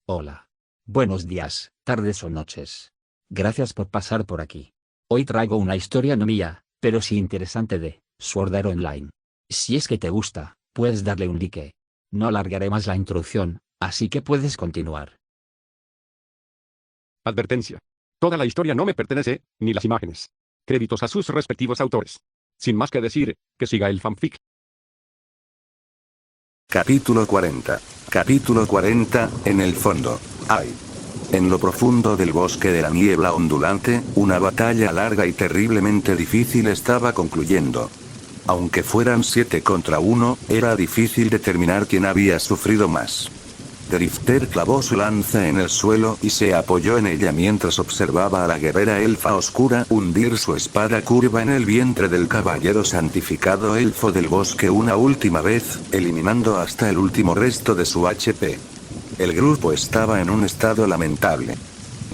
Hola. Buenos días, tardes o noches. Gracias por pasar por aquí. Hoy traigo una historia no mía, pero sí interesante de Sword Art Online. Si es que te gusta, puedes darle un like. No alargaré más la introducción, así que puedes continuar. Advertencia. Toda la historia no me pertenece, ni las imágenes. Créditos a sus respectivos autores. Sin más que decir, que siga el fanfic. Capítulo 40. Capítulo 40, en el fondo. Ay. En lo profundo del bosque de la niebla ondulante, una batalla larga y terriblemente difícil estaba concluyendo. Aunque fueran 7 contra 1, era difícil determinar quién había sufrido más. Drifter clavó su lanza en el suelo y se apoyó en ella mientras observaba a la guerrera elfa oscura hundir su espada curva en el vientre del caballero santificado elfo del bosque una última vez, eliminando hasta el último resto de su HP. El grupo estaba en un estado lamentable.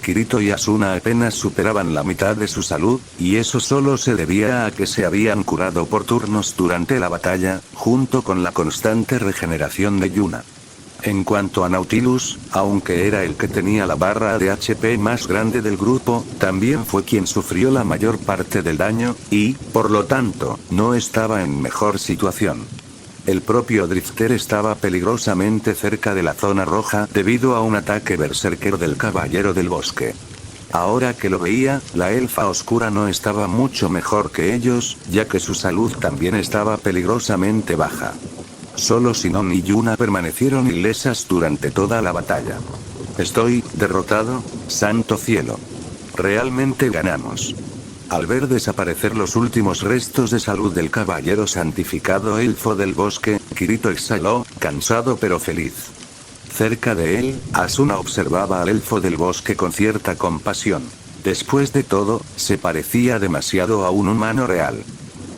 Kirito y Asuna apenas superaban la mitad de su salud, y eso solo se debía a que se habían curado por turnos durante la batalla, junto con la constante regeneración de Yuna. En cuanto a Nautilus, aunque era el que tenía la barra de HP más grande del grupo, también fue quien sufrió la mayor parte del daño, y, por lo tanto, no estaba en mejor situación. El propio Drifter estaba peligrosamente cerca de la zona roja debido a un ataque berserker del caballero del bosque. Ahora que lo veía, la elfa oscura no estaba mucho mejor que ellos, ya que su salud también estaba peligrosamente baja. Solo Sinon y Yuna permanecieron ilesas durante toda la batalla. Estoy derrotado, santo cielo. Realmente ganamos. Al ver desaparecer los últimos restos de salud del caballero santificado elfo del bosque, Kirito exhaló, cansado pero feliz. Cerca de él, Asuna observaba al elfo del bosque con cierta compasión. Después de todo, se parecía demasiado a un humano real.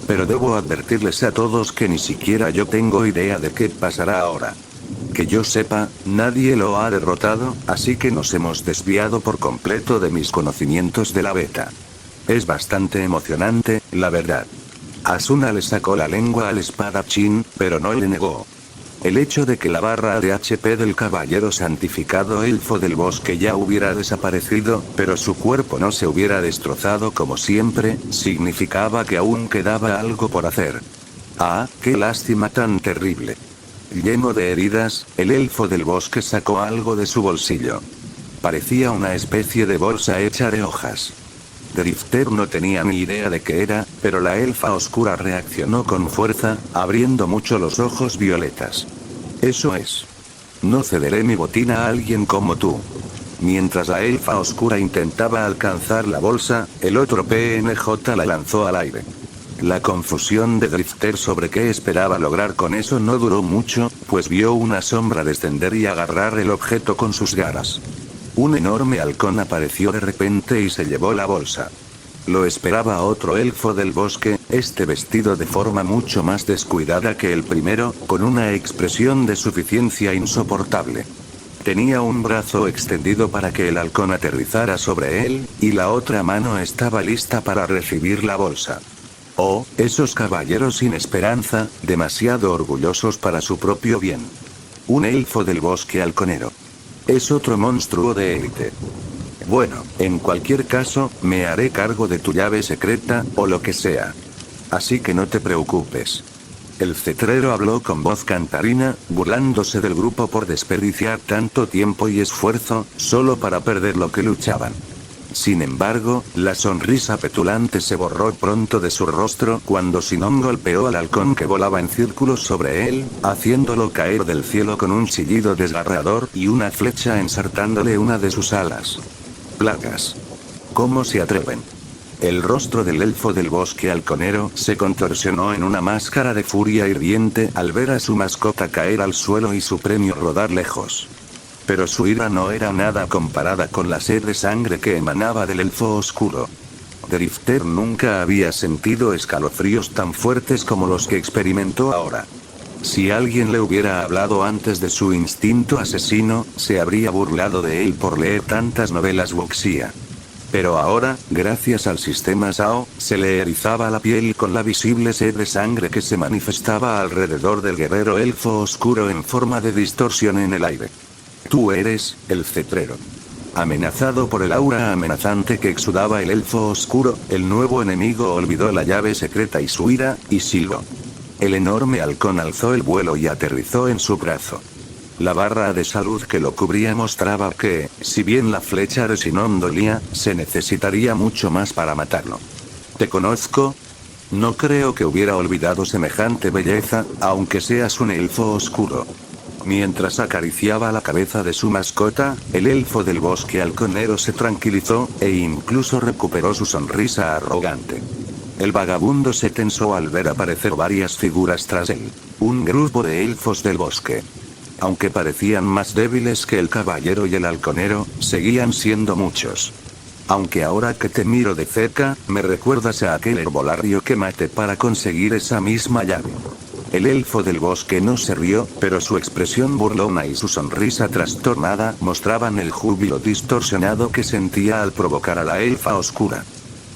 Pero debo advertirles a todos que ni siquiera yo tengo idea de qué pasará ahora. Que yo sepa, nadie lo ha derrotado, así que nos hemos desviado por completo de mis conocimientos de la beta. Es bastante emocionante, la verdad. Asuna le sacó la lengua al espadachín, pero no le negó. El hecho de que la barra de HP del caballero santificado elfo del bosque ya hubiera desaparecido, pero su cuerpo no se hubiera destrozado como siempre, significaba que aún quedaba algo por hacer. Ah, qué lástima tan terrible. Lleno de heridas, el elfo del bosque sacó algo de su bolsillo. Parecía una especie de bolsa hecha de hojas. Drifter no tenía ni idea de qué era, pero la elfa oscura reaccionó con fuerza, abriendo mucho los ojos violetas. Eso es. No cederé mi botín a alguien como tú. Mientras la elfa oscura intentaba alcanzar la bolsa, el otro PNJ la lanzó al aire. La confusión de Drifter sobre qué esperaba lograr con eso no duró mucho, pues vio una sombra descender y agarrar el objeto con sus garras. Un enorme halcón apareció de repente y se llevó la bolsa. Lo esperaba otro elfo del bosque, este vestido de forma mucho más descuidada que el primero, con una expresión de suficiencia insoportable. Tenía un brazo extendido para que el halcón aterrizara sobre él, y la otra mano estaba lista para recibir la bolsa. Oh, esos caballeros sin esperanza, demasiado orgullosos para su propio bien. Un elfo del bosque halconero. Es otro monstruo de élite. Bueno, en cualquier caso, me haré cargo de tu llave secreta, o lo que sea. Así que no te preocupes. El cetrero habló con voz cantarina, burlándose del grupo por desperdiciar tanto tiempo y esfuerzo, solo para perder lo que luchaban. Sin embargo, la sonrisa petulante se borró pronto de su rostro cuando Sinon golpeó al halcón que volaba en círculos sobre él, haciéndolo caer del cielo con un chillido desgarrador y una flecha ensartándole una de sus alas. Plagas. ¿Cómo se atreven? El rostro del elfo del bosque halconero se contorsionó en una máscara de furia hirviente al ver a su mascota caer al suelo y su premio rodar lejos. Pero su ira no era nada comparada con la sed de sangre que emanaba del elfo oscuro. Drifter nunca había sentido escalofríos tan fuertes como los que experimentó ahora. Si alguien le hubiera hablado antes de su instinto asesino, se habría burlado de él por leer tantas novelas wuxia. Pero ahora, gracias al sistema SAO, se le erizaba la piel con la visible sed de sangre que se manifestaba alrededor del guerrero elfo oscuro en forma de distorsión en el aire. Tú eres, el cetrero. Amenazado por el aura amenazante que exudaba el elfo oscuro, el nuevo enemigo olvidó la llave secreta y su ira, y silbó. El enorme halcón alzó el vuelo y aterrizó en su brazo. La barra de salud que lo cubría mostraba que, si bien la flecha de Sinon dolía, se necesitaría mucho más para matarlo. ¿Te conozco? No creo que hubiera olvidado semejante belleza, aunque seas un elfo oscuro. Mientras acariciaba la cabeza de su mascota, el elfo del bosque halconero se tranquilizó, e incluso recuperó su sonrisa arrogante. El vagabundo se tensó al ver aparecer varias figuras tras él. Un grupo de elfos del bosque. Aunque parecían más débiles que el caballero y el halconero, seguían siendo muchos. Aunque ahora que te miro de cerca, me recuerdas a aquel herbolario que maté para conseguir esa misma llave. El elfo del bosque no se rió, pero su expresión burlona y su sonrisa trastornada mostraban el júbilo distorsionado que sentía al provocar a la elfa oscura.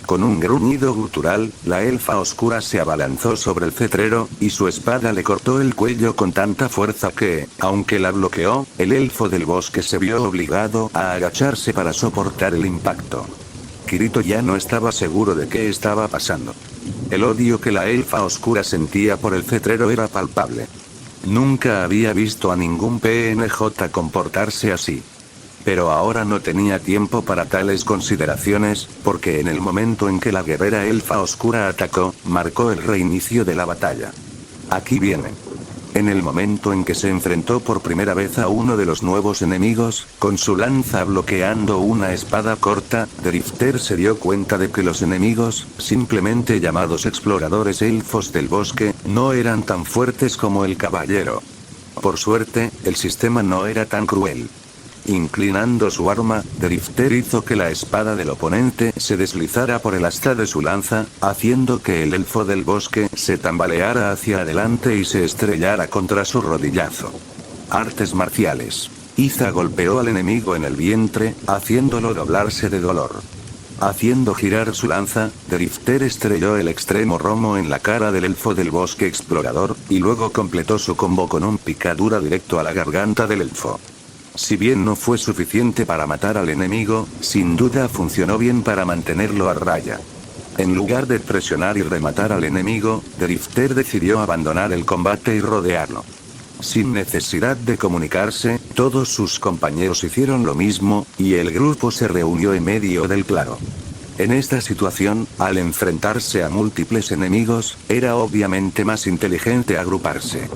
Con un gruñido gutural, la elfa oscura se abalanzó sobre el cetrero, y su espada le cortó el cuello con tanta fuerza que, aunque la bloqueó, el elfo del bosque se vio obligado a agacharse para soportar el impacto. Kirito ya no estaba seguro de qué estaba pasando. El odio que la elfa oscura sentía por el cetrero era palpable. Nunca había visto a ningún PNJ comportarse así. Pero ahora no tenía tiempo para tales consideraciones, porque en el momento en que la guerrera elfa oscura atacó, marcó el reinicio de la batalla. Aquí viene. En el momento en que se enfrentó por primera vez a uno de los nuevos enemigos, con su lanza bloqueando una espada corta, Drifter se dio cuenta de que los enemigos, simplemente llamados exploradores elfos del bosque, no eran tan fuertes como el caballero. Por suerte, el sistema no era tan cruel. Inclinando su arma, Drifter hizo que la espada del oponente se deslizara por el asta de su lanza, haciendo que el elfo del bosque se tambaleara hacia adelante y se estrellara contra su rodillazo. Artes marciales. Iza golpeó al enemigo en el vientre, haciéndolo doblarse de dolor. Haciendo girar su lanza, Drifter estrelló el extremo romo en la cara del elfo del bosque explorador, y luego completó su combo con un picadura directo a la garganta del elfo. Si bien no fue suficiente para matar al enemigo, sin duda funcionó bien para mantenerlo a raya. En lugar de presionar y rematar al enemigo, Drifter decidió abandonar el combate y rodearlo. Sin necesidad de comunicarse, todos sus compañeros hicieron lo mismo, y el grupo se reunió en medio del claro. En esta situación, al enfrentarse a múltiples enemigos, era obviamente más inteligente agruparse.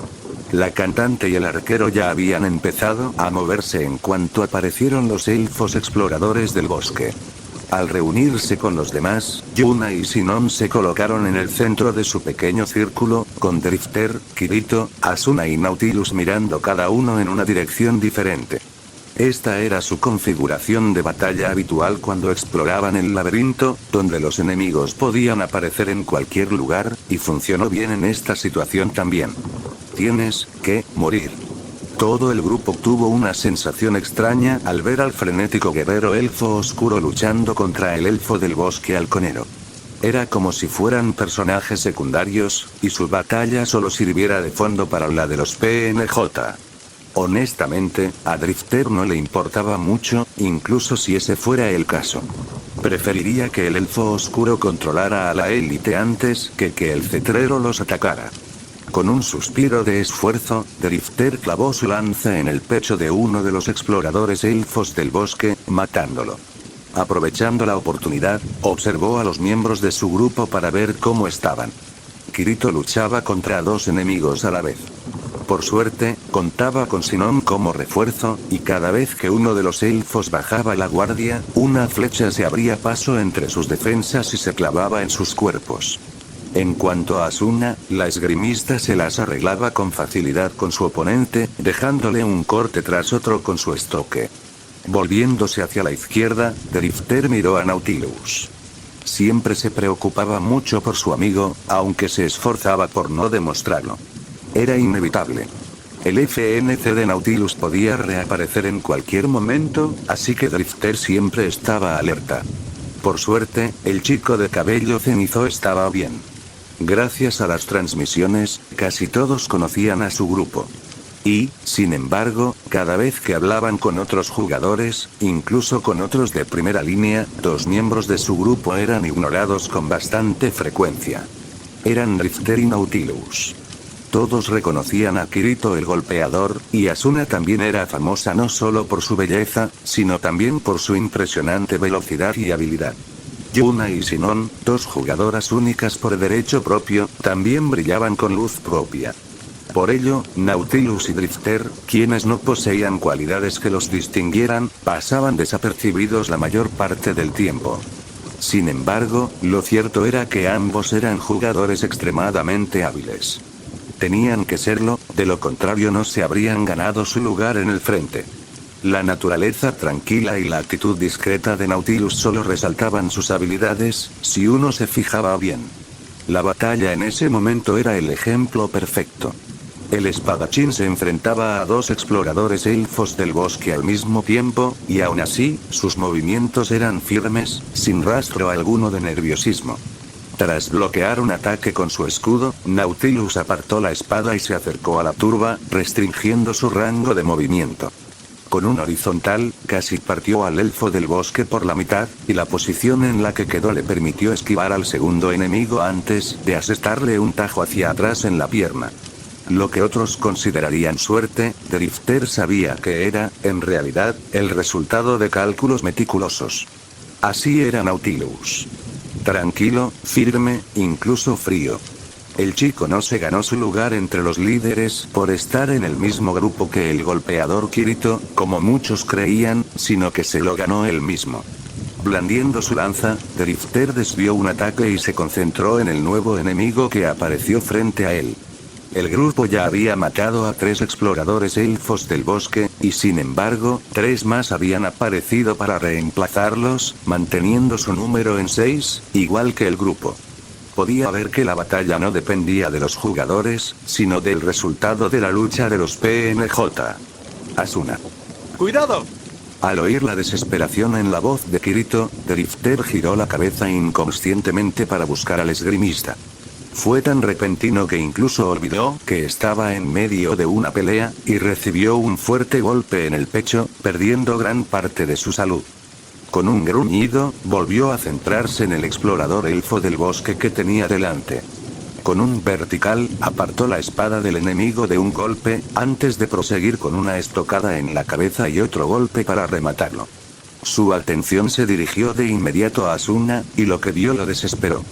La cantante y el arquero ya habían empezado a moverse en cuanto aparecieron los elfos exploradores del bosque. Al reunirse con los demás, Yuna y Sinon se colocaron en el centro de su pequeño círculo, con Drifter, Kirito, Asuna y Nautilus mirando cada uno en una dirección diferente. Esta era su configuración de batalla habitual cuando exploraban el laberinto, donde los enemigos podían aparecer en cualquier lugar, y funcionó bien en esta situación también. Tienes que morir. Todo el grupo tuvo una sensación extraña al ver al frenético guerrero elfo oscuro luchando contra el elfo del bosque halconero. Era como si fueran personajes secundarios, y su batalla solo sirviera de fondo para la de los PNJ. Honestamente, a Drifter no le importaba mucho, incluso si ese fuera el caso. Preferiría que el elfo oscuro controlara a la élite antes que el cetrero los atacara. Con un suspiro de esfuerzo, Drifter clavó su lanza en el pecho de uno de los exploradores elfos del bosque, matándolo. Aprovechando la oportunidad, observó a los miembros de su grupo para ver cómo estaban. Kirito luchaba contra dos enemigos a la vez. Por suerte, contaba con Sinon como refuerzo, y cada vez que uno de los elfos bajaba la guardia, una flecha se abría paso entre sus defensas y se clavaba en sus cuerpos. En cuanto a Asuna, la esgrimista se las arreglaba con facilidad con su oponente, dejándole un corte tras otro con su estoque. Volviéndose hacia la izquierda, Drifter miró a Nautilus. Siempre se preocupaba mucho por su amigo, aunque se esforzaba por no demostrarlo. Era inevitable. El FNC de Nautilus podía reaparecer en cualquier momento, así que Drifter siempre estaba alerta. Por suerte, el chico de cabello cenizo estaba bien. Gracias a las transmisiones, casi todos conocían a su grupo. Y, sin embargo, cada vez que hablaban con otros jugadores, incluso con otros de primera línea, 2 miembros de su grupo eran ignorados con bastante frecuencia. Eran Drifter y Nautilus. Todos reconocían a Kirito el golpeador, y Asuna también era famosa no solo por su belleza, sino también por su impresionante velocidad y habilidad. Yuna y Sinon, 2 jugadoras únicas por derecho propio, también brillaban con luz propia. Por ello, Nautilus y Drifter, quienes no poseían cualidades que los distinguieran, pasaban desapercibidos la mayor parte del tiempo. Sin embargo, lo cierto era que ambos eran jugadores extremadamente hábiles. Tenían que serlo, de lo contrario no se habrían ganado su lugar en el frente. La naturaleza tranquila y la actitud discreta de Nautilus solo resaltaban sus habilidades, si uno se fijaba bien. La batalla en ese momento era el ejemplo perfecto. El espadachín se enfrentaba a 2 exploradores elfos del bosque al mismo tiempo, y aún así, sus movimientos eran firmes, sin rastro alguno de nerviosismo. Tras bloquear un ataque con su escudo, Nautilus apartó la espada y se acercó a la turba, restringiendo su rango de movimiento. Con un horizontal, casi partió al elfo del bosque por la mitad, y la posición en la que quedó le permitió esquivar al segundo enemigo antes de asestarle un tajo hacia atrás en la pierna. Lo que otros considerarían suerte, Drifter sabía que era, en realidad, el resultado de cálculos meticulosos. Así era Nautilus. Tranquilo, firme, incluso frío. El chico no se ganó su lugar entre los líderes por estar en el mismo grupo que el golpeador Kirito, como muchos creían, sino que se lo ganó él mismo. Blandiendo su lanza, Drifter desvió un ataque y se concentró en el nuevo enemigo que apareció frente a él. El grupo ya había matado a 3 exploradores elfos del bosque, y sin embargo, 3 más habían aparecido para reemplazarlos, manteniendo su número en 6, igual que el grupo. Podía ver que la batalla no dependía de los jugadores, sino del resultado de la lucha de los PNJ. Asuna. ¡Cuidado! Al oír la desesperación en la voz de Kirito, Drifter giró la cabeza inconscientemente para buscar al esgrimista. Fue tan repentino que incluso olvidó que estaba en medio de una pelea, y recibió un fuerte golpe en el pecho, perdiendo gran parte de su salud. Con un gruñido, volvió a centrarse en el explorador elfo del bosque que tenía delante. Con un vertical, apartó la espada del enemigo de un golpe, antes de proseguir con una estocada en la cabeza y otro golpe para rematarlo. Su atención se dirigió de inmediato a Asuna, y lo que vio lo desesperó.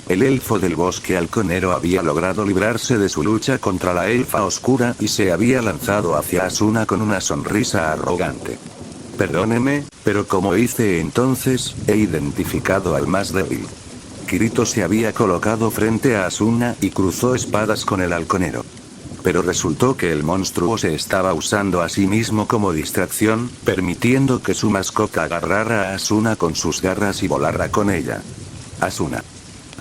El elfo del bosque halconero había logrado librarse de su lucha contra la elfa oscura y se había lanzado hacia Asuna con una sonrisa arrogante. Perdóneme, pero como hice entonces, he identificado al más débil. Kirito se había colocado frente a Asuna y cruzó espadas con el halconero. Pero resultó que el monstruo se estaba usando a sí mismo como distracción, permitiendo que su mascota agarrara a Asuna con sus garras y volara con ella. Asuna.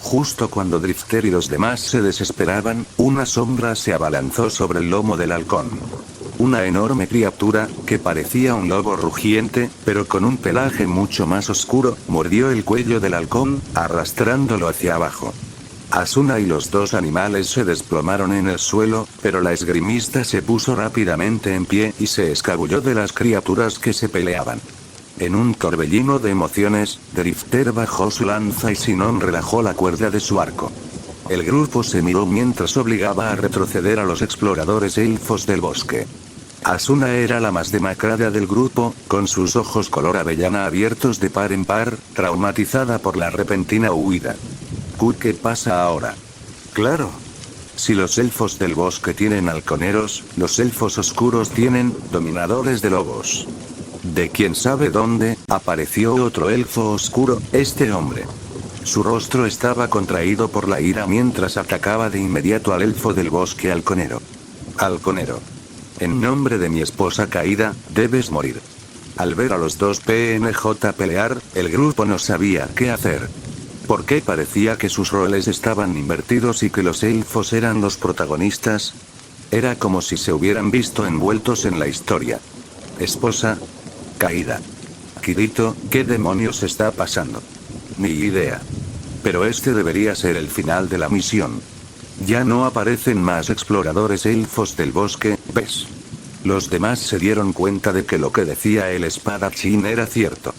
Justo cuando Drifter y los demás se desesperaban, una sombra se abalanzó sobre el lomo del halcón. Una enorme criatura, que parecía un lobo rugiente, pero con un pelaje mucho más oscuro, mordió el cuello del halcón, arrastrándolo hacia abajo. Asuna y los 2 animales se desplomaron en el suelo, pero la esgrimista se puso rápidamente en pie y se escabulló de las criaturas que se peleaban. En un torbellino de emociones, Drifter bajó su lanza y Sinon relajó la cuerda de su arco. El grupo se miró mientras obligaba a retroceder a los exploradores elfos del bosque. Asuna era la más demacrada del grupo, con sus ojos color avellana abiertos de par en par, traumatizada por la repentina huida. ¿Qué pasa ahora? Claro. Si los elfos del bosque tienen halconeros, los elfos oscuros tienen dominadores de lobos. De quién sabe dónde, apareció otro elfo oscuro, este hombre. Su rostro estaba contraído por la ira mientras atacaba de inmediato al elfo del bosque halconero. Halconero. En nombre de mi esposa caída, debes morir. Al ver a los 2 PNJ pelear, el grupo no sabía qué hacer. Porque parecía que sus roles estaban invertidos y que los elfos eran los protagonistas. Era como si se hubieran visto envueltos en la historia. Esposa caída. Kirito, ¿qué demonios está pasando? Ni idea. Pero este debería ser el final de la misión. Ya no aparecen más exploradores elfos del bosque, ¿ves? Los demás se dieron cuenta de que lo que decía el espadachín era cierto.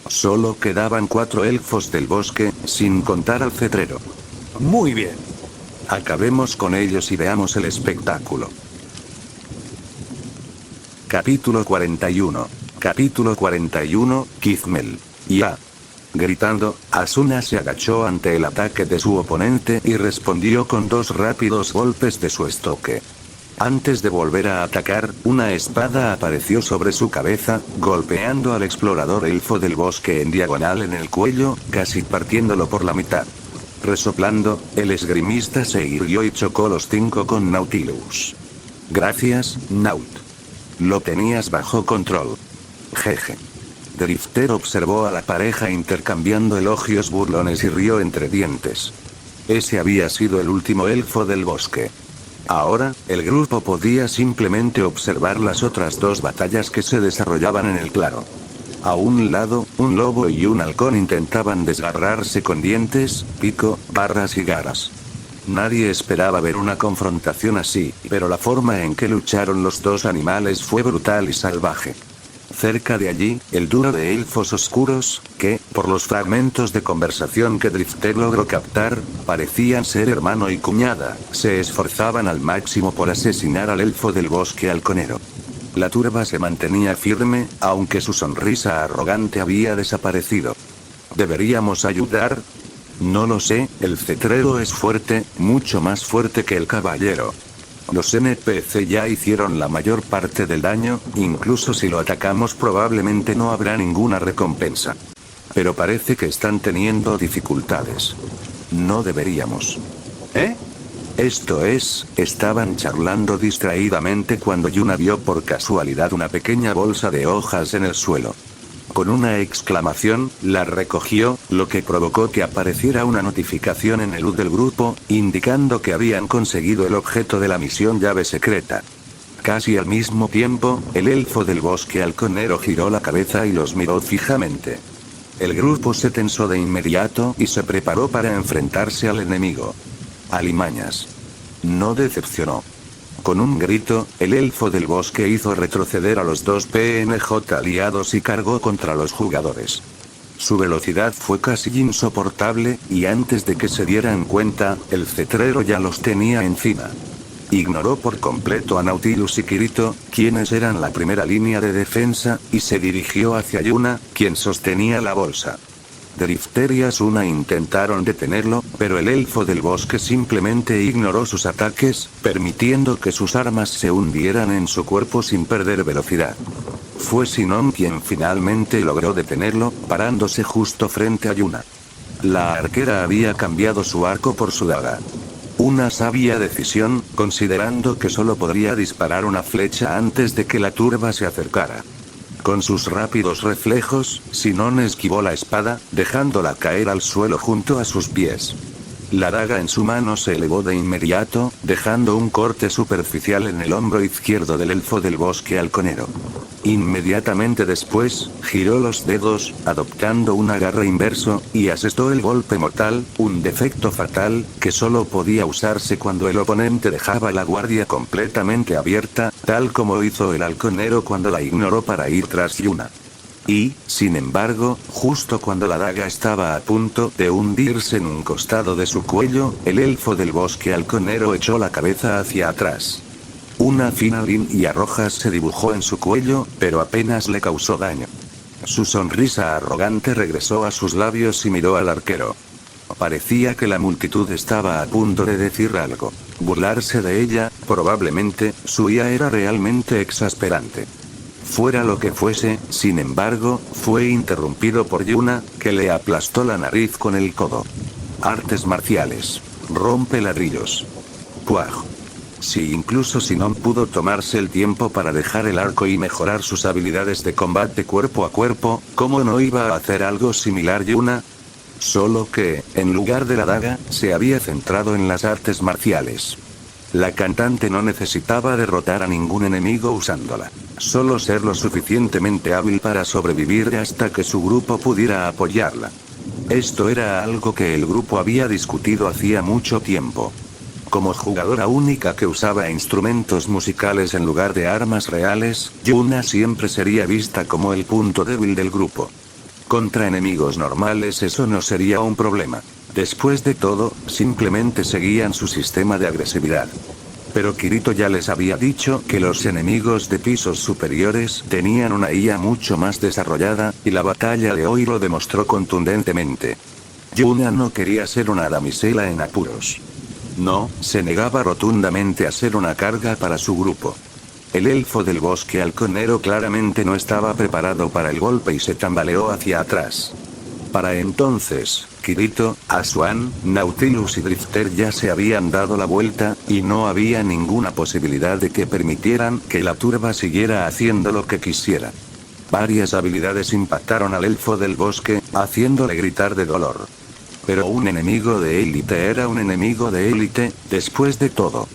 Solo quedaban 4 elfos del bosque, sin contar al cetrero. Muy bien. Acabemos con ellos y veamos el espectáculo. Capítulo 41. Capítulo 41, Kizmel. Ya. Gritando, Asuna se agachó ante el ataque de su oponente y respondió con 2 rápidos golpes de su estoque. Antes de volver a atacar, una espada apareció sobre su cabeza, golpeando al explorador elfo del bosque en diagonal en el cuello, casi partiéndolo por la mitad. Resoplando, el esgrimista se irguió y chocó los 5 con Nautilus. Gracias, Naut. Lo tenías bajo control. Jeje. Drifter observó a la pareja intercambiando elogios burlones y rió entre dientes. Ese había sido el último elfo del bosque. Ahora, el grupo podía simplemente observar las otras 2 batallas que se desarrollaban en el claro. A un lado, un lobo y un halcón intentaban desgarrarse con dientes, pico, barras y garras. Nadie esperaba ver una confrontación así, pero la forma en que lucharon los 2 animales fue brutal y salvaje. Cerca de allí, el dúo de elfos oscuros, que, por los fragmentos de conversación que Drifter logró captar, parecían ser hermano y cuñada, se esforzaban al máximo por asesinar al elfo del bosque halconero. La turba se mantenía firme, aunque su sonrisa arrogante había desaparecido. ¿Deberíamos ayudar? No lo sé, el cetrero es fuerte, mucho más fuerte que el caballero. Los NPC ya hicieron la mayor parte del daño, incluso si lo atacamos probablemente no habrá ninguna recompensa. Pero parece que están teniendo dificultades. No deberíamos. ¿Eh? Esto es, estaban charlando distraídamente cuando Yuna vio por casualidad una pequeña bolsa de hojas en el suelo. Con una exclamación, la recogió, lo que provocó que apareciera una notificación en el HUD del grupo, indicando que habían conseguido el objeto de la misión llave secreta. Casi al mismo tiempo, el elfo del bosque halconero giró la cabeza y los miró fijamente. El grupo se tensó de inmediato y se preparó para enfrentarse al enemigo. Alimañas. No decepcionó. Con un grito, el elfo del bosque hizo retroceder a los 2 PNJ aliados y cargó contra los jugadores. Su velocidad fue casi insoportable, y antes de que se dieran cuenta, el cetrero ya los tenía encima. Ignoró por completo a Nautilus y Kirito, quienes eran la primera línea de defensa, y se dirigió hacia Yuna, quien sostenía la bolsa. Drifter y Asuna intentaron detenerlo, pero el elfo del bosque simplemente ignoró sus ataques, permitiendo que sus armas se hundieran en su cuerpo sin perder velocidad. Fue Sinon quien finalmente logró detenerlo, parándose justo frente a Yuna. La arquera había cambiado su arco por su daga. Una sabia decisión, considerando que solo podría disparar una flecha antes de que la turba se acercara. Con sus rápidos reflejos, Sinon esquivó la espada, dejándola caer al suelo junto a sus pies. La daga en su mano se elevó de inmediato, dejando un corte superficial en el hombro izquierdo del elfo del bosque halconero. Inmediatamente después, giró los dedos, adoptando un agarre inverso, y asestó el golpe mortal, un defecto fatal, que solo podía usarse cuando el oponente dejaba la guardia completamente abierta, tal como hizo el halconero cuando la ignoró para ir tras Yuna. Y, sin embargo, justo cuando la daga estaba a punto de hundirse en un costado de su cuello, el elfo del bosque halconero echó la cabeza hacia atrás. Una fina línea roja se dibujó en su cuello, pero apenas le causó daño. Su sonrisa arrogante regresó a sus labios y miró al arquero. Parecía que la multitud estaba a punto de decir algo. Burlarse de ella, probablemente, su IA era realmente exasperante. Fuera lo que fuese, sin embargo, fue interrumpido por Yuna, que le aplastó la nariz con el codo. Artes marciales. Rompe ladrillos. Puaj. Si incluso Sinon pudo tomarse el tiempo para dejar el arco y mejorar sus habilidades de combate cuerpo a cuerpo, ¿cómo no iba a hacer algo similar Yuna? Solo que, en lugar de la daga, se había centrado en las artes marciales. La cantante no necesitaba derrotar a ningún enemigo usándola. Solo ser lo suficientemente hábil para sobrevivir hasta que su grupo pudiera apoyarla. Esto era algo que el grupo había discutido hacía mucho tiempo. Como jugadora única que usaba instrumentos musicales en lugar de armas reales, Yuna siempre sería vista como el punto débil del grupo. Contra enemigos normales eso no sería un problema. Después de todo, simplemente seguían su sistema de agresividad. Pero Kirito ya les había dicho que los enemigos de pisos superiores tenían una IA mucho más desarrollada, y la batalla de hoy lo demostró contundentemente. Yuna no quería ser una damisela en apuros. No, se negaba rotundamente a ser una carga para su grupo. El elfo del bosque halconero claramente no estaba preparado para el golpe y se tambaleó hacia atrás. Para entonces, Kirito, Asuan, Nautilus y Drifter ya se habían dado la vuelta, y no había ninguna posibilidad de que permitieran que la turba siguiera haciendo lo que quisiera. Varias habilidades impactaron al elfo del bosque, haciéndole gritar de dolor. Pero un enemigo de élite era un enemigo de élite, después de todo.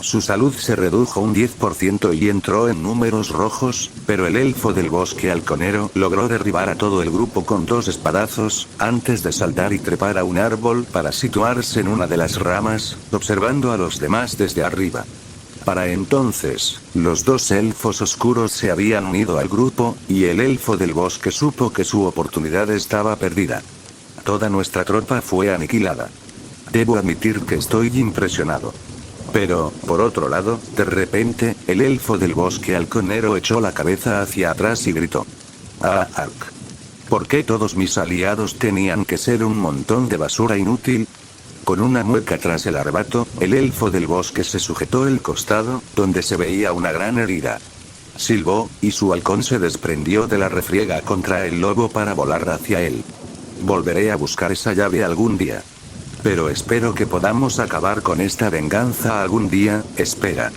Su salud se redujo un 10% y entró en números rojos, pero el elfo del bosque halconero logró derribar a todo el grupo con 2 espadazos, antes de saltar y trepar a un árbol para situarse en una de las ramas, observando a los demás desde arriba. Para entonces, los 2 elfos oscuros se habían unido al grupo, y el elfo del bosque supo que su oportunidad estaba perdida. Toda nuestra tropa fue aniquilada. Debo admitir que estoy impresionado. Pero, por otro lado, de repente, el elfo del bosque halconero echó la cabeza hacia atrás y gritó. ¡Ah, arc! ¿Por qué todos mis aliados tenían que ser un montón de basura inútil? Con una mueca tras el arrebato, el elfo del bosque se sujetó el costado, donde se veía una gran herida. Silbó, y su halcón se desprendió de la refriega contra el lobo para volar hacia él. Volveré a buscar esa llave algún día. Pero espero que podamos acabar con esta venganza algún día. Espera.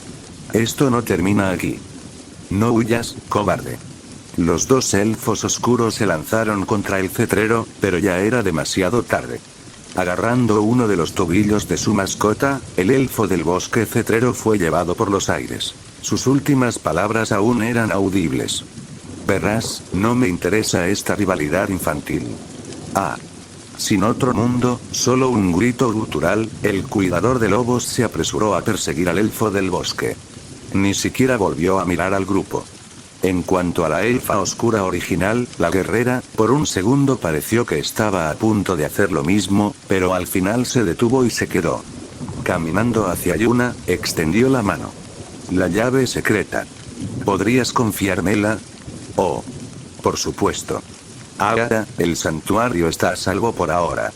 Esto no termina aquí. No huyas, cobarde. Los 2 elfos oscuros se lanzaron contra el cetrero, pero ya era demasiado tarde. Agarrando uno de los tobillos de su mascota, el elfo del bosque cetrero fue llevado por los aires. Sus últimas palabras aún eran audibles. Verás, no me interesa esta rivalidad infantil. Ah. Sin otro mundo, solo un grito gutural, el cuidador de lobos se apresuró a perseguir al elfo del bosque. Ni siquiera volvió a mirar al grupo. En cuanto a la elfa oscura original, la guerrera, por un segundo pareció que estaba a punto de hacer lo mismo, pero al final se detuvo y se quedó. Caminando hacia Yuna, extendió la mano. La llave secreta. ¿Podrías confiármela? Oh. Por supuesto. Ahora, el santuario está a salvo por ahora.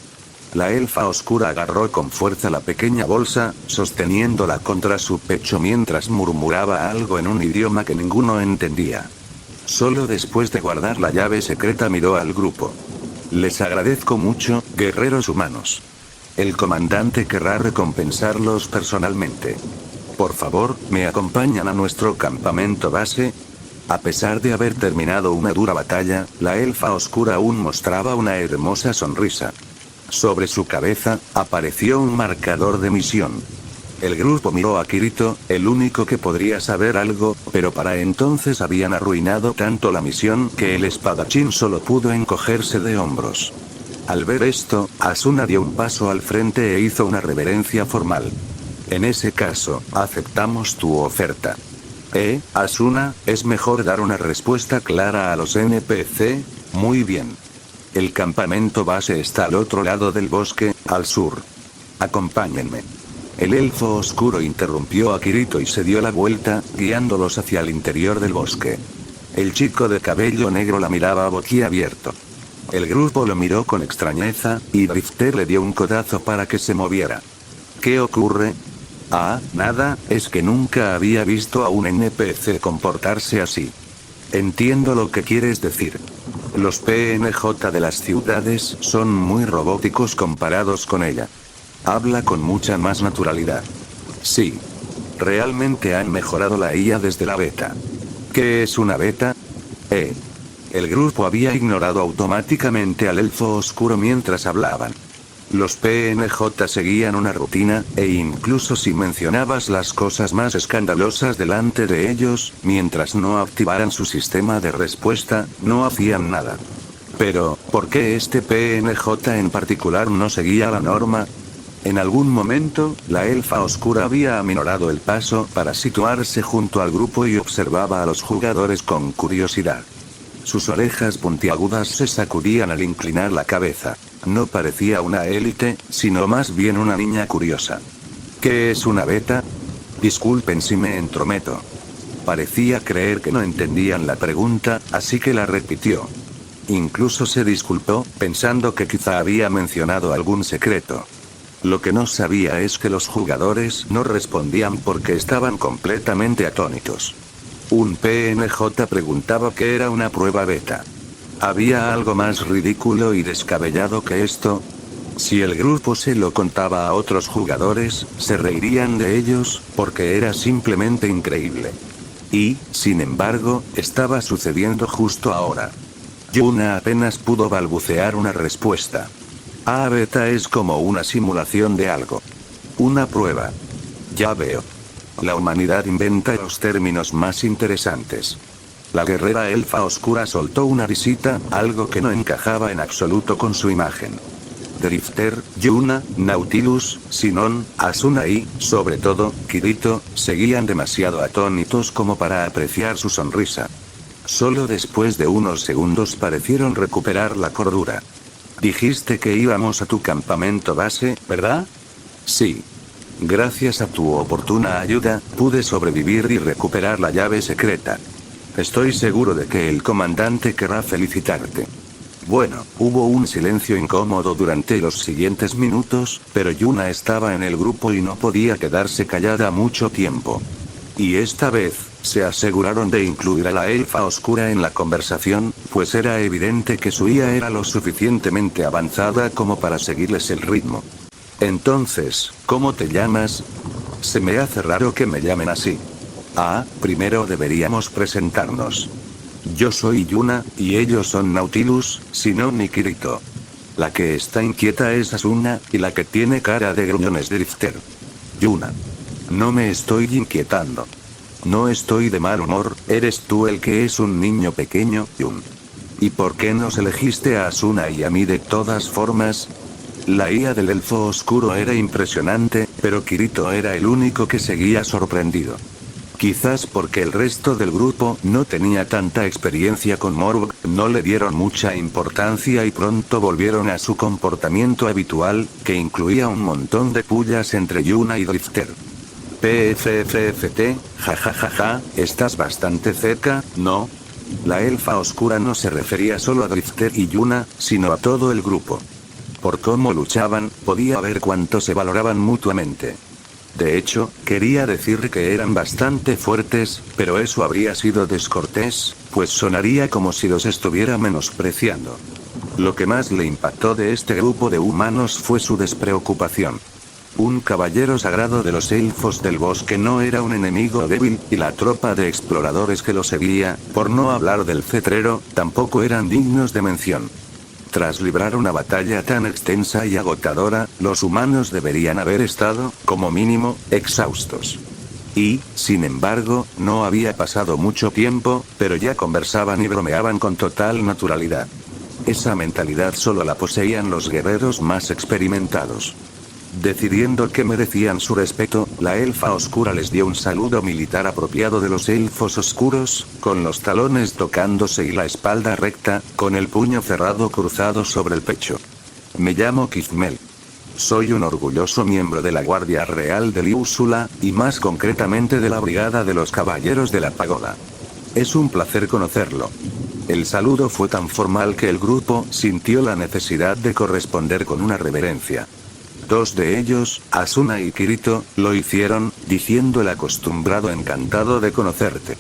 La elfa oscura agarró con fuerza la pequeña bolsa, sosteniéndola contra su pecho mientras murmuraba algo en un idioma que ninguno entendía. Solo después de guardar la llave secreta miró al grupo. Les agradezco mucho, guerreros humanos. El comandante querrá recompensarlos personalmente. Por favor, ¿me acompañan a nuestro campamento base? A pesar de haber terminado una dura batalla, la elfa oscura aún mostraba una hermosa sonrisa. Sobre su cabeza, apareció un marcador de misión. El grupo miró a Kirito, el único que podría saber algo, pero para entonces habían arruinado tanto la misión que el espadachín solo pudo encogerse de hombros. Al ver esto, Asuna dio un paso al frente e hizo una reverencia formal. En ese caso, aceptamos tu oferta. Asuna, es mejor dar una respuesta clara a los NPC. Muy bien. El campamento base está al otro lado del bosque, al sur. Acompáñenme. El elfo oscuro interrumpió a Kirito y se dio la vuelta, guiándolos hacia el interior del bosque. El chico de cabello negro la miraba boquiabierto. El grupo lo miró con extrañeza, y Drifter le dio un codazo para que se moviera. ¿Qué ocurre? Ah, nada, es que nunca había visto a un NPC comportarse así. Entiendo lo que quieres decir. Los PNJ de las ciudades son muy robóticos comparados con ella. Habla con mucha más naturalidad. Sí. Realmente han mejorado la IA desde la beta. ¿Qué es una beta? El grupo había ignorado automáticamente al elfo oscuro mientras hablaban. Los PNJ seguían una rutina, e incluso si mencionabas las cosas más escandalosas delante de ellos, mientras no activaran su sistema de respuesta, no hacían nada. Pero, ¿por qué este PNJ en particular no seguía la norma? En algún momento, la elfa oscura había aminorado el paso para situarse junto al grupo y observaba a los jugadores con curiosidad. Sus orejas puntiagudas se sacudían al inclinar la cabeza. No parecía una élite, sino más bien una niña curiosa. ¿Qué es una beta? Disculpen si me entrometo. Parecía creer que no entendían la pregunta, así que la repitió. Incluso se disculpó, pensando que quizá había mencionado algún secreto. Lo que no sabía es que los jugadores no respondían porque estaban completamente atónitos. Un PNJ preguntaba qué era una prueba beta. ¿Había algo más ridículo y descabellado que esto? Si el grupo se lo contaba a otros jugadores, se reirían de ellos, porque era simplemente increíble. Y, sin embargo, estaba sucediendo justo ahora. Yuna apenas pudo balbucear una respuesta. Beta es como una simulación de algo. Una prueba. Ya veo. La humanidad inventa los términos más interesantes. La guerrera elfa oscura soltó una risita, algo que no encajaba en absoluto con su imagen. Drifter, Yuna, Nautilus, Sinon, Asuna y, sobre todo, Kirito, seguían demasiado atónitos como para apreciar su sonrisa. Solo después de unos segundos parecieron recuperar la cordura. Dijiste que íbamos a tu campamento base, ¿verdad? Sí. Gracias a tu oportuna ayuda, pude sobrevivir y recuperar la llave secreta. Estoy seguro de que el comandante querrá felicitarte. Bueno, hubo un silencio incómodo durante los siguientes minutos, pero Yuna estaba en el grupo y no podía quedarse callada mucho tiempo. Y esta vez, se aseguraron de incluir a la elfa oscura en la conversación, pues era evidente que su IA era lo suficientemente avanzada como para seguirles el ritmo. Entonces, ¿cómo te llamas? Se me hace raro que me llamen así. Primero deberíamos presentarnos. Yo soy Yuna, y ellos son Nautilus, Sinon y Kirito. La que está inquieta es Asuna, y la que tiene cara de gruñón es Drifter. Yuna. No me estoy inquietando. No estoy de mal humor, eres tú el que es un niño pequeño, Yun. ¿Y por qué nos elegiste a Asuna y a mí de todas formas? La IA del elfo oscuro era impresionante, pero Kirito era el único que seguía sorprendido. Quizás porque el resto del grupo no tenía tanta experiencia con Morg, no le dieron mucha importancia y pronto volvieron a su comportamiento habitual, que incluía un montón de pullas entre Yuna y Drifter. PFFFT, jajajaja, estás bastante cerca, ¿no? La elfa oscura no se refería solo a Drifter y Yuna, sino a todo el grupo. Por cómo luchaban, podía ver cuánto se valoraban mutuamente. De hecho, quería decir que eran bastante fuertes, pero eso habría sido descortés, pues sonaría como si los estuviera menospreciando. Lo que más le impactó de este grupo de humanos fue su despreocupación. Un caballero sagrado de los elfos del bosque no era un enemigo débil, y la tropa de exploradores que lo seguía, por no hablar del cetrero, tampoco eran dignos de mención. Tras librar una batalla tan extensa y agotadora, los humanos deberían haber estado, como mínimo, exhaustos. Y, sin embargo, no había pasado mucho tiempo, pero ya conversaban y bromeaban con total naturalidad. Esa mentalidad solo la poseían los guerreros más experimentados. Decidiendo que merecían su respeto, la elfa oscura les dio un saludo militar apropiado de los elfos oscuros, con los talones tocándose y la espalda recta, con el puño cerrado cruzado sobre el pecho. Me llamo Kizmel. Soy un orgulloso miembro de la Guardia Real de Liúsula, y más concretamente de la Brigada de los Caballeros de la Pagoda. Es un placer conocerlo. El saludo fue tan formal que el grupo sintió la necesidad de corresponder con una reverencia. Dos de ellos, Asuna y Kirito, lo hicieron, diciendo el acostumbrado encantado de conocerte.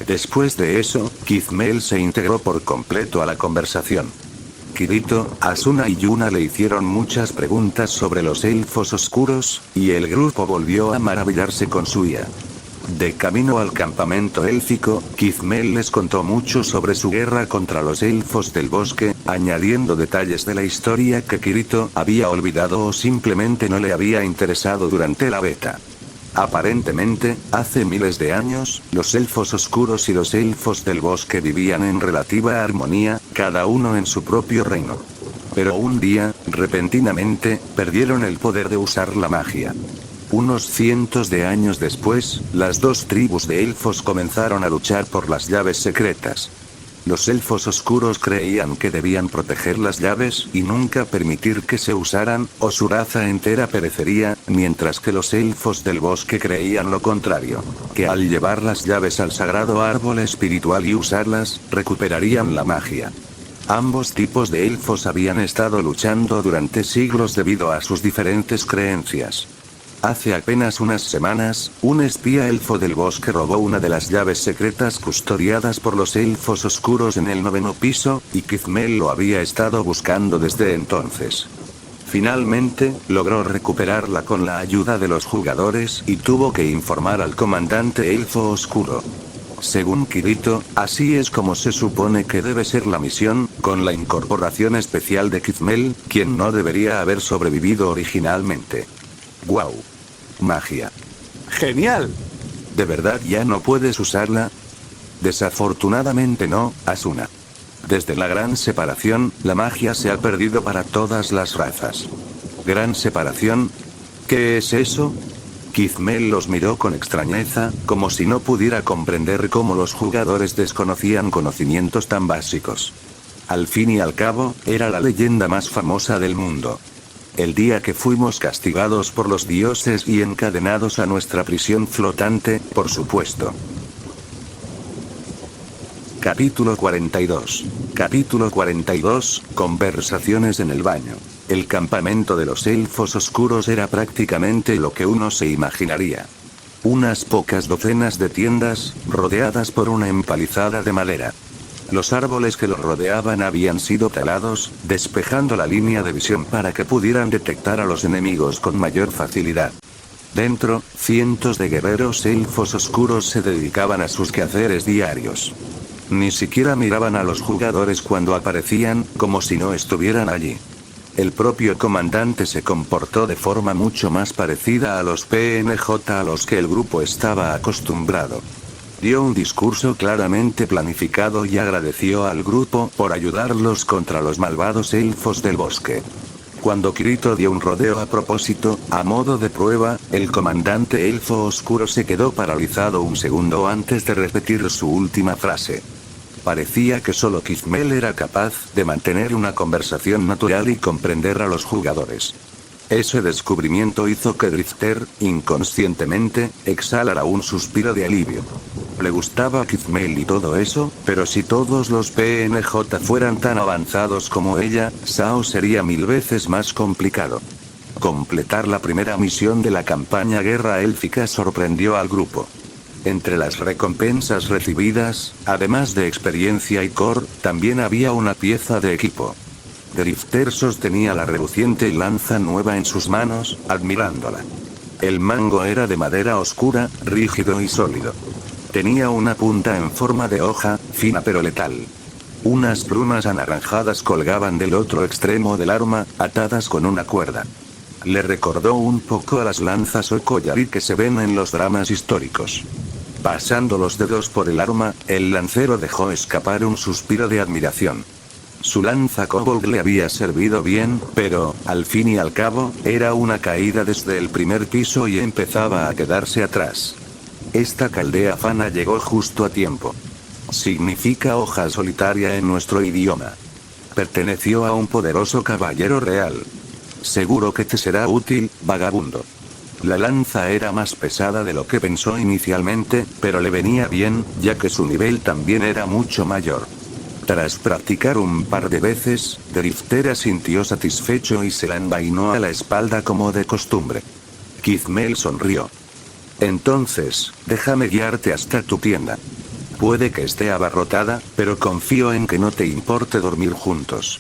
Después de eso, Kizmel se integró por completo a la conversación. Kirito, Asuna y Yuna le hicieron muchas preguntas sobre los elfos oscuros, y el grupo volvió a maravillarse con su IA. De camino al campamento élfico, Kizmel les contó mucho sobre su guerra contra los elfos del bosque, añadiendo detalles de la historia que Kirito había olvidado o simplemente no le había interesado durante la beta. Aparentemente, hace miles de años, los elfos oscuros y los elfos del bosque vivían en relativa armonía, cada uno en su propio reino. Pero un día, repentinamente, perdieron el poder de usar la magia. Unos cientos de años después, las dos tribus de elfos comenzaron a luchar por las llaves secretas. Los elfos oscuros creían que debían proteger las llaves y nunca permitir que se usaran, o su raza entera perecería, mientras que los elfos del bosque creían lo contrario, que al llevar las llaves al sagrado árbol espiritual y usarlas, recuperarían la magia. Ambos tipos de elfos habían estado luchando durante siglos debido a sus diferentes creencias. Hace apenas unas semanas, un espía elfo del bosque robó una de las llaves secretas custodiadas por los elfos oscuros en el 9º piso, y Kizmel lo había estado buscando desde entonces. Finalmente, logró recuperarla con la ayuda de los jugadores y tuvo que informar al comandante elfo oscuro. Según Kirito, así es como se supone que debe ser la misión, con la incorporación especial de Kizmel, quien no debería haber sobrevivido originalmente. ¡Guau! Magia. ¡Genial! ¿De verdad ya no puedes usarla? Desafortunadamente no, Asuna. Desde la Gran Separación, la magia se ha perdido para todas las razas. ¿Gran Separación? ¿Qué es eso? Kizmel los miró con extrañeza, como si no pudiera comprender cómo los jugadores desconocían conocimientos tan básicos. Al fin y al cabo, era la leyenda más famosa del mundo. El día que fuimos castigados por los dioses y encadenados a nuestra prisión flotante, por supuesto. Capítulo 42. Capítulo 42, Conversaciones en el baño. El campamento de los elfos oscuros era prácticamente lo que uno se imaginaría. Unas pocas docenas de tiendas, rodeadas por una empalizada de madera. Los árboles que lo rodeaban habían sido talados, despejando la línea de visión para que pudieran detectar a los enemigos con mayor facilidad. Dentro, cientos de guerreros elfos oscuros se dedicaban a sus quehaceres diarios. Ni siquiera miraban a los jugadores cuando aparecían, como si no estuvieran allí. El propio comandante se comportó de forma mucho más parecida a los PNJ a los que el grupo estaba acostumbrado. Dio un discurso claramente planificado y agradeció al grupo por ayudarlos contra los malvados elfos del bosque. Cuando Kirito dio un rodeo a propósito, a modo de prueba, el comandante elfo oscuro se quedó paralizado un segundo antes de repetir su última frase. Parecía que solo Kizmel era capaz de mantener una conversación natural y comprender a los jugadores. Ese descubrimiento hizo que Drifter, inconscientemente, exhalara un suspiro de alivio. Le gustaba Kizmel y todo eso, pero si todos los PNJ fueran tan avanzados como ella, Sao sería 1000 veces más complicado. Completar la primera misión de la campaña Guerra Élfica sorprendió al grupo. Entre las recompensas recibidas, además de experiencia y core, también había una pieza de equipo. Drifter sostenía la reluciente lanza nueva en sus manos, admirándola. El mango era de madera oscura, rígido y sólido. Tenía una punta en forma de hoja, fina pero letal. Unas plumas anaranjadas colgaban del otro extremo del arma, atadas con una cuerda. Le recordó un poco a las lanzas o collarí que se ven en los dramas históricos. Pasando los dedos por el arma, el lancero dejó escapar un suspiro de admiración. Su lanza kobold le había servido bien, pero, al fin y al cabo, era una caída desde el primer piso y empezaba a quedarse atrás. Esta caldea fana llegó justo a tiempo. Significa hoja solitaria en nuestro idioma. Perteneció a un poderoso caballero real. Seguro que te será útil, vagabundo. La lanza era más pesada de lo que pensó inicialmente, pero le venía bien, ya que su nivel también era mucho mayor. Tras practicar un par de veces, Drifter sintió satisfecho y se la envainó a la espalda como de costumbre. Kizmel sonrió. Entonces, déjame guiarte hasta tu tienda. Puede que esté abarrotada, pero confío en que no te importe dormir juntos.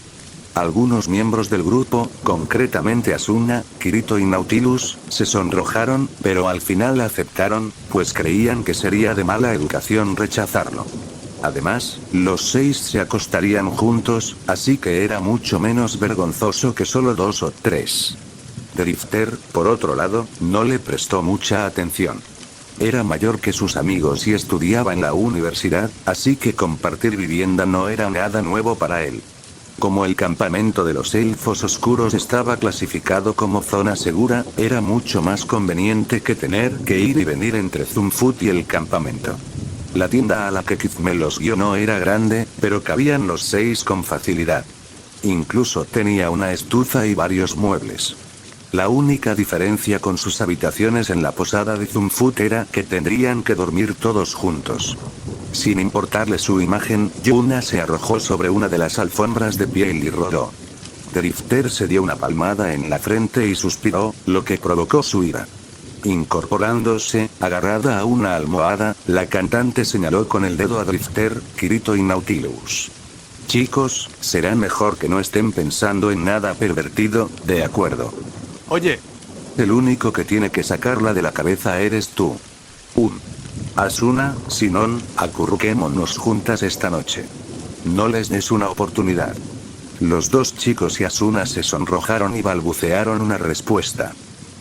Algunos miembros del grupo, concretamente Asuna, Kirito y Nautilus, se sonrojaron, pero al final aceptaron, pues creían que sería de mala educación rechazarlo. Además, los 6 se acostarían juntos, así que era mucho menos vergonzoso que solo 2 o 3. Drifter, por otro lado, no le prestó mucha atención. Era mayor que sus amigos y estudiaba en la universidad, así que compartir vivienda no era nada nuevo para él. Como el campamento de los elfos oscuros estaba clasificado como zona segura, era mucho más conveniente que tener que ir y venir entre Zumbfoot y el campamento. La tienda a la que Kizmel los guió no era grande, pero cabían los 6 con facilidad. Incluso tenía una estufa y varios muebles. La única diferencia con sus habitaciones en la posada de Zumbfoot era que tendrían que dormir todos juntos. Sin importarle su imagen, Yuna se arrojó sobre una de las alfombras de piel y rodó. Drifter se dio una palmada en la frente y suspiró, lo que provocó su ira. Incorporándose, agarrada a una almohada, la cantante señaló con el dedo a Drifter, Kirito y Nautilus. Chicos, será mejor que no estén pensando en nada pervertido, ¿de acuerdo? Oye. El único que tiene que sacarla de la cabeza eres tú. Asuna, Sinon, acurruquémonos juntas esta noche. No les des una oportunidad. Los 2 chicos y Asuna se sonrojaron y balbucearon una respuesta.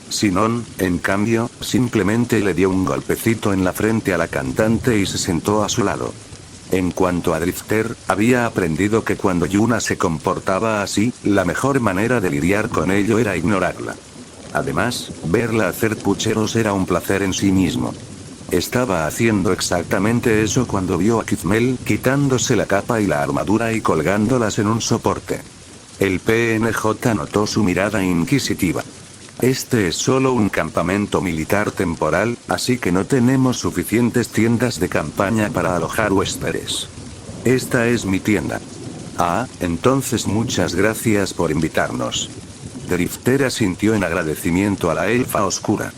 Sinon, en cambio, simplemente le dio un golpecito en la frente a la cantante y se sentó a su lado. En cuanto a Drifter, había aprendido que cuando Yuna se comportaba así, la mejor manera de lidiar con ello era ignorarla. Además, verla hacer pucheros era un placer en sí mismo. Estaba haciendo exactamente eso cuando vio a Kizmel quitándose la capa y la armadura y colgándolas en un soporte. El PNJ notó su mirada inquisitiva. Este es solo un campamento militar temporal, así que no tenemos suficientes tiendas de campaña para alojar huéspedes. Esta es mi tienda. Ah, entonces muchas gracias por invitarnos. Drifter asintió en agradecimiento a la elfa oscura.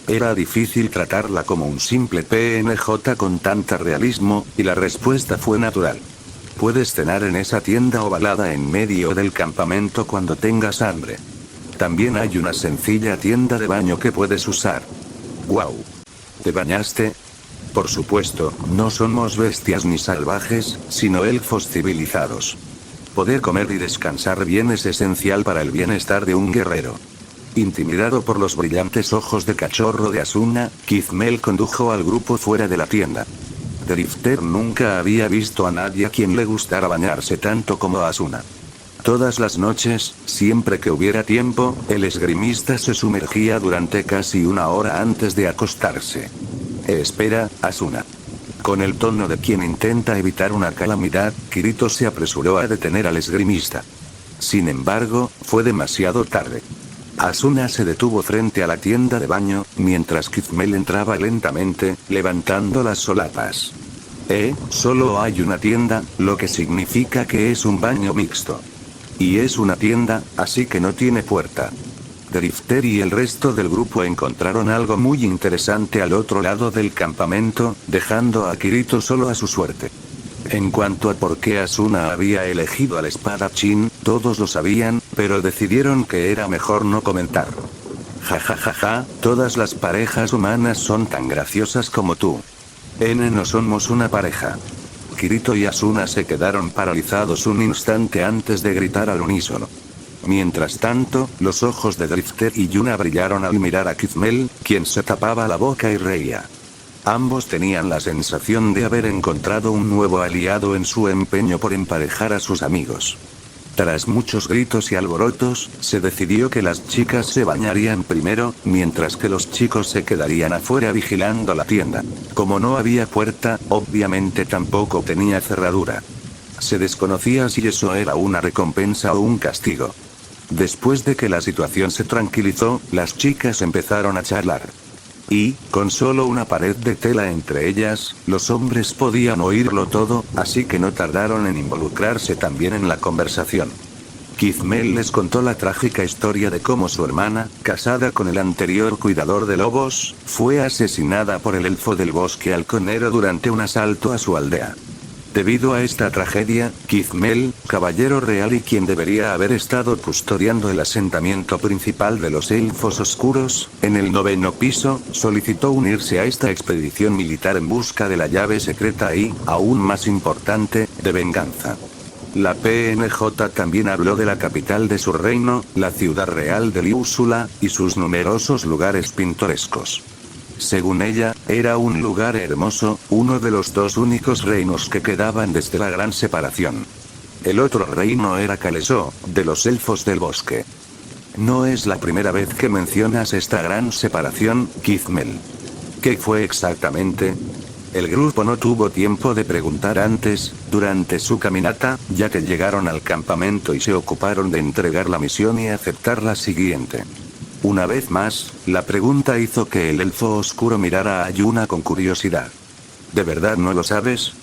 Era difícil tratarla como un simple PNJ con tanta realismo, y la respuesta fue natural. Puedes cenar en esa tienda ovalada en medio del campamento cuando tengas hambre. También hay una sencilla tienda de baño que puedes usar. ¡Guau! ¿Te bañaste? Por supuesto, no somos bestias ni salvajes, sino elfos civilizados. Poder comer y descansar bien es esencial para el bienestar de un guerrero. Intimidado por los brillantes ojos de cachorro de Asuna, Kizmel condujo al grupo fuera de la tienda. Drifter nunca había visto a nadie a quien le gustara bañarse tanto como a Asuna. Todas las noches, siempre que hubiera tiempo, el esgrimista se sumergía durante casi 1 hora antes de acostarse. Espera, Asuna. Con el tono de quien intenta evitar una calamidad, Kirito se apresuró a detener al esgrimista. Sin embargo, fue demasiado tarde. Asuna se detuvo frente a la tienda de baño, mientras Kizmel entraba lentamente, levantando las solapas. Solo hay una tienda, lo que significa que es un baño mixto. Y es una tienda, así que no tiene puerta. Drifter y el resto del grupo encontraron algo muy interesante al otro lado del campamento, dejando a Kirito solo a su suerte. En cuanto a por qué Asuna había elegido al espadachín, todos lo sabían, pero decidieron que era mejor no comentarlo. Ja, todas las parejas humanas son tan graciosas como tú. No somos una pareja. Kirito y Asuna se quedaron paralizados un instante antes de gritar al unísono. Mientras tanto, los ojos de Drifter y Yuna brillaron al mirar a Kizmel, quien se tapaba la boca y reía. Ambos tenían la sensación de haber encontrado un nuevo aliado en su empeño por emparejar a sus amigos. Tras muchos gritos y alborotos, se decidió que las chicas se bañarían primero, mientras que los chicos se quedarían afuera vigilando la tienda. Como no había puerta, obviamente tampoco tenía cerradura. Se desconocía si eso era una recompensa o un castigo. Después de que la situación se tranquilizó, las chicas empezaron a charlar. Y, con solo una pared de tela entre ellas, los hombres podían oírlo todo, así que no tardaron en involucrarse también en la conversación. Kizmel les contó la trágica historia de cómo su hermana, casada con el anterior cuidador de lobos, fue asesinada por el elfo del bosque halconero durante un asalto a su aldea. Debido a esta tragedia, Kizmel, caballero real y quien debería haber estado custodiando el asentamiento principal de los elfos oscuros, en el 9º piso, solicitó unirse a esta expedición militar en busca de la llave secreta y, aún más importante, de venganza. La PNJ también habló de la capital de su reino, la ciudad real de Liúsula, y sus numerosos lugares pintorescos. Según ella, era un lugar hermoso, uno de los 2 únicos reinos que quedaban desde la gran separación. El otro reino era Kaleso, de los elfos del bosque. No es la primera vez que mencionas esta gran separación, Kizmel. ¿Qué fue exactamente? El grupo no tuvo tiempo de preguntar antes, durante su caminata, ya que llegaron al campamento y se ocuparon de entregar la misión y aceptar la siguiente. Una vez más, la pregunta hizo que el elfo oscuro mirara a Yuna con curiosidad. ¿De verdad no lo sabes?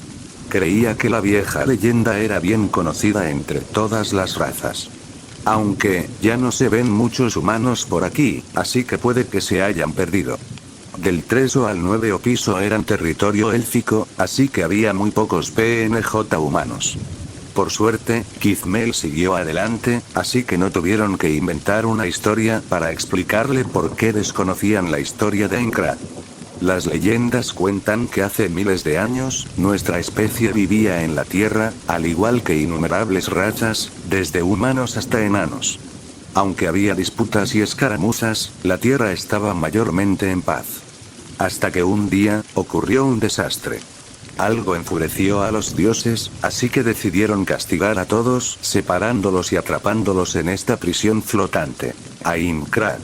Creía que la vieja leyenda era bien conocida entre todas las razas. Aunque, ya no se ven muchos humanos por aquí, así que puede que se hayan perdido. Del 3 al 9 piso eran territorio élfico, así que había muy pocos PNJ humanos. Por suerte, Kizmel siguió adelante, así que no tuvieron que inventar una historia para explicarle por qué desconocían la historia de Aincrad. Las leyendas cuentan que hace miles de años, nuestra especie vivía en la Tierra, al igual que innumerables razas, desde humanos hasta enanos. Aunque había disputas y escaramuzas, la Tierra estaba mayormente en paz. Hasta que un día, ocurrió un desastre. Algo enfureció a los dioses, así que decidieron castigar a todos, separándolos y atrapándolos en esta prisión flotante. Aincrad.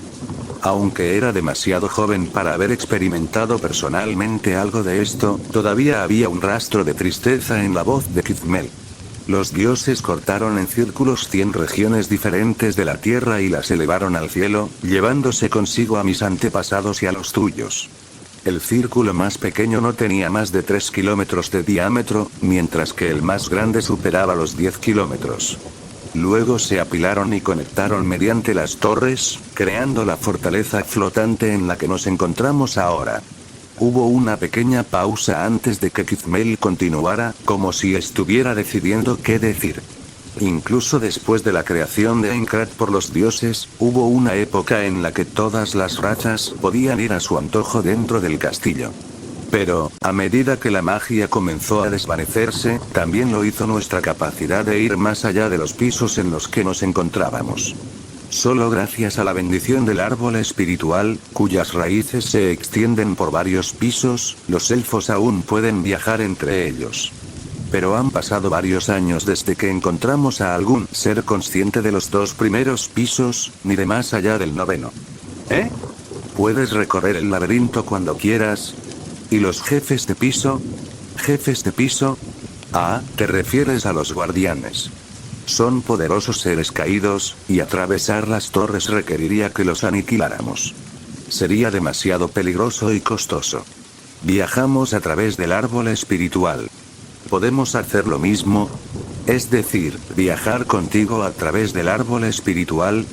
Aunque era demasiado joven para haber experimentado personalmente algo de esto, todavía había un rastro de tristeza en la voz de Kizmel. Los dioses cortaron en círculos 100 regiones diferentes de la tierra y las elevaron al cielo, llevándose consigo a mis antepasados y a los tuyos. El círculo más pequeño no tenía más de 3 kilómetros de diámetro, mientras que el más grande superaba los 10 kilómetros. Luego se apilaron y conectaron mediante las torres, creando la fortaleza flotante en la que nos encontramos ahora. Hubo una pequeña pausa antes de que Kizmel continuara, como si estuviera decidiendo qué decir. Incluso después de la creación de Aincrad por los dioses, hubo una época en la que todas las razas podían ir a su antojo dentro del castillo. Pero, a medida que la magia comenzó a desvanecerse, también lo hizo nuestra capacidad de ir más allá de los pisos en los que nos encontrábamos. Solo gracias a la bendición del árbol espiritual, cuyas raíces se extienden por varios pisos, los elfos aún pueden viajar entre ellos. Pero han pasado varios años desde que encontramos a algún ser consciente de los 2 primeros pisos, ni de más allá del 9. ¿Eh? Puedes recorrer el laberinto cuando quieras. ¿Y los jefes de piso? ¿Jefes de piso? Ah, te refieres a los guardianes. Son poderosos seres caídos, y atravesar las torres requeriría que los aniquiláramos. Sería demasiado peligroso y costoso. Viajamos a través del árbol espiritual. ¿Podemos hacer lo mismo? Es decir, viajar contigo a través del árbol espiritual.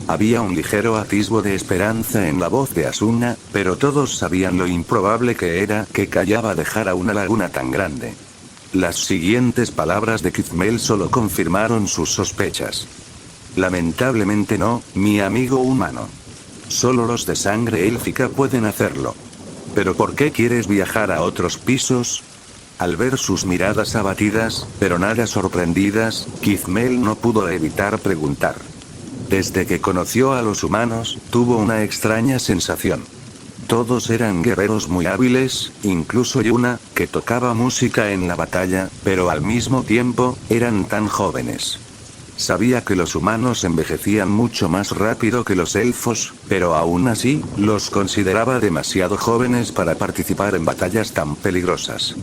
Había un ligero atisbo de esperanza en la voz de Asuna, pero todos sabían lo improbable que era que Callaba dejara una laguna tan grande. Las siguientes palabras de Kizmel solo confirmaron sus sospechas. Lamentablemente no, mi amigo humano. Solo los de sangre élfica pueden hacerlo. ¿Pero por qué quieres viajar a otros pisos? Al ver sus miradas abatidas, pero nada sorprendidas, Kizmel no pudo evitar preguntar. Desde que conoció a los humanos, tuvo una extraña sensación. Todos eran guerreros muy hábiles, incluso Yuna, que tocaba música en la batalla, pero al mismo tiempo, eran tan jóvenes. Sabía que los humanos envejecían mucho más rápido que los elfos, pero aún así, los consideraba demasiado jóvenes para participar en batallas tan peligrosas.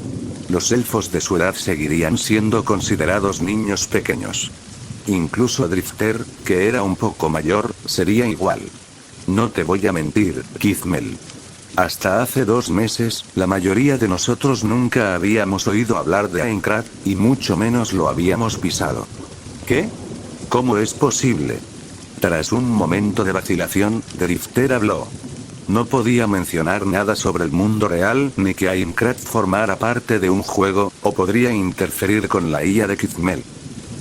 Los elfos de su edad seguirían siendo considerados niños pequeños. Incluso Drifter, que era un poco mayor, sería igual. No te voy a mentir, Kizmel. Hasta hace 2 meses, la mayoría de nosotros nunca habíamos oído hablar de Aincrad, y mucho menos lo habíamos pisado. ¿Qué? ¿Cómo es posible? Tras un momento de vacilación, Drifter habló. No podía mencionar nada sobre el mundo real, ni que Aincrad formara parte de un juego, o podría interferir con la IA de Kizmel.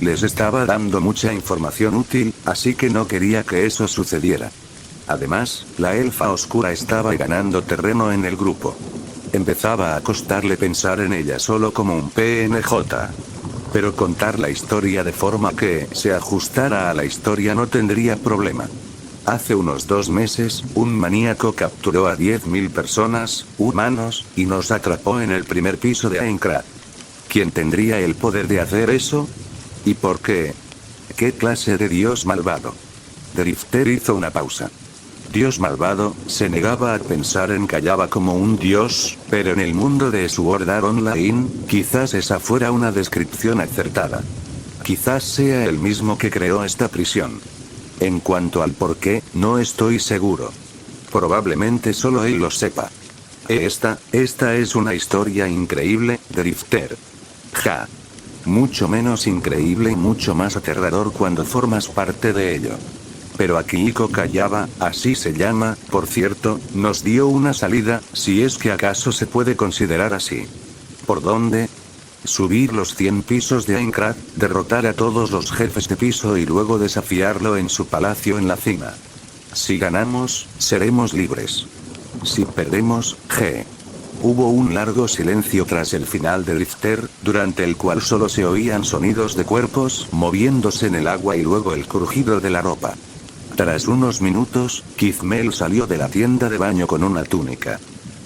Les estaba dando mucha información útil, así que no quería que eso sucediera. Además, la elfa oscura estaba ganando terreno en el grupo. Empezaba a costarle pensar en ella solo como un PNJ. Pero contar la historia de forma que se ajustara a la historia no tendría problema. Hace unos 2 meses, un maníaco capturó a 10.000 personas, humanos, y nos atrapó en el primer piso de Aincrad. ¿Quién tendría el poder de hacer eso? ¿Y por qué? ¿Qué clase de dios malvado? Drifter hizo una pausa. Dios malvado, se negaba a pensar en Kayaba como un dios, pero en el mundo de Sword Art Online, quizás esa fuera una descripción acertada. Quizás sea el mismo que creó esta prisión. En cuanto al por qué, no estoy seguro. Probablemente solo él lo sepa. Esta es una historia increíble, Drifter. Ja. Mucho menos increíble y mucho más aterrador cuando formas parte de ello. Pero Akihiko Kayaba, así se llama, por cierto, nos dio una salida, si es que acaso se puede considerar así. ¿Por dónde? Subir los 100 pisos de Aincrad, derrotar a todos los jefes de piso y luego desafiarlo en su palacio en la cima. Si ganamos, seremos libres. Si perdemos, Hubo un largo silencio tras el final de Drifter, durante el cual solo se oían sonidos de cuerpos moviéndose en el agua y luego el crujido de la ropa. Tras unos minutos, Kizmel salió de la tienda de baño con una túnica.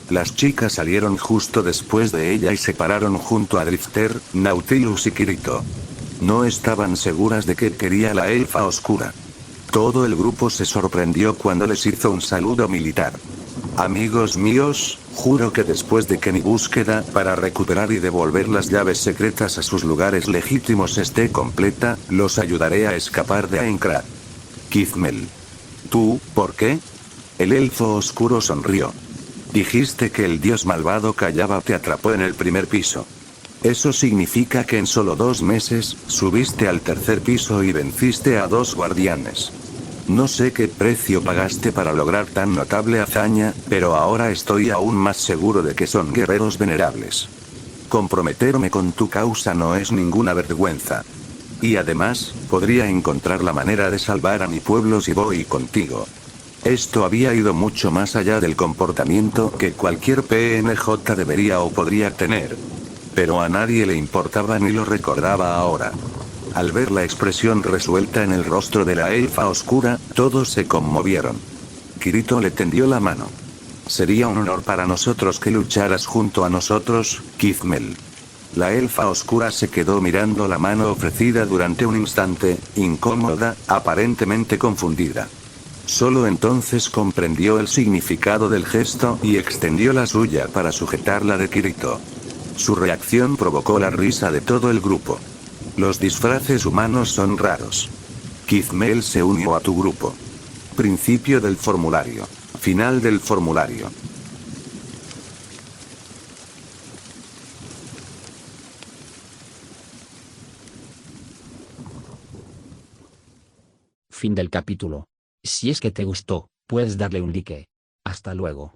Las chicas salieron justo después de ella y se pararon junto a Drifter, Nautilus y Kirito. No estaban seguras de qué quería la elfa oscura. Todo el grupo se sorprendió cuando les hizo un saludo militar. Amigos míos, juro que después de que mi búsqueda para recuperar y devolver las llaves secretas a sus lugares legítimos esté completa, los ayudaré a escapar de Aincrad. Kizmel. ¿Tú, por qué? El elfo oscuro sonrió. Dijiste que el dios malvado Kayaba te atrapó en el primer piso. Eso significa que en solo 2 meses, subiste al tercer piso y venciste a 2 guardianes. No sé qué precio pagaste para lograr tan notable hazaña, pero ahora estoy aún más seguro de que son guerreros venerables. Comprometerme con tu causa no es ninguna vergüenza. Y además, podría encontrar la manera de salvar a mi pueblo si voy contigo. Esto había ido mucho más allá del comportamiento que cualquier PNJ debería o podría tener. Pero a nadie le importaba ni lo recordaba ahora. Al ver la expresión resuelta en el rostro de la elfa oscura, todos se conmovieron. Kirito le tendió la mano. Sería un honor para nosotros que lucharas junto a nosotros, Kizmel. La elfa oscura se quedó mirando la mano ofrecida durante un instante, incómoda, aparentemente confundida. Solo entonces comprendió el significado del gesto y extendió la suya para sujetar la de Kirito. Su reacción provocó la risa de todo el grupo. Los disfraces humanos son raros. Kizmel se unió a tu grupo. Principio del formulario. Final del formulario. Fin del capítulo. Si es que te gustó, puedes darle un like. Hasta luego.